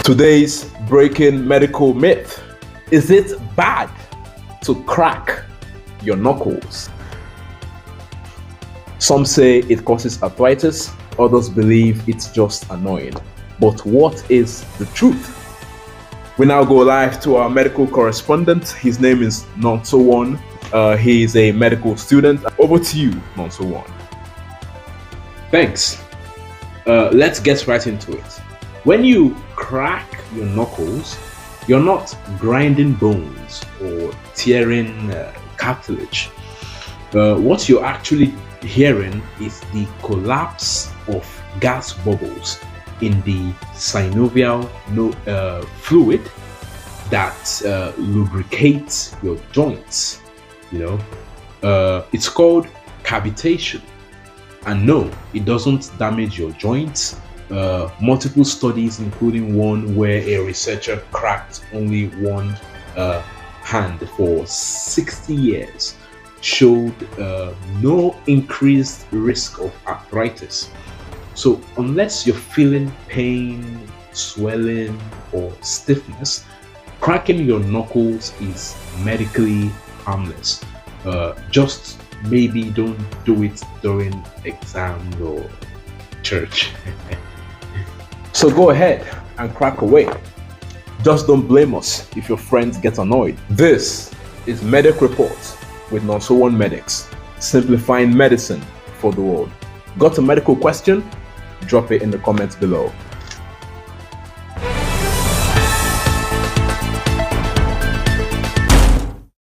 Today's breaking medical myth. Is it bad to crack your knuckles? Some say it causes arthritis, others believe it's just annoying. But what is the truth? We now go live to our medical correspondent. His name is Nonso. He is a medical student. Over to you, Nonso. Thanks. Let's get right into it. When you crack your knuckles, you're not grinding bones or tearing cartilage. What you're actually hearing is the collapse of gas bubbles in the synovial fluid that lubricates your joints. It's called cavitation, and no, it doesn't damage your joints. Multiple studies, including one where a researcher cracked only one hand for 60 years, showed no increased risk of arthritis. So unless you're feeling pain, swelling, or stiffness, cracking your knuckles is medically harmless. Just maybe don't do it during exams or church. So go ahead and crack away. Just don't blame us if your friends get annoyed. This is Medic Report with Nonso Medics, simplifying medicine for the world. Got a medical question? Drop it in the comments below.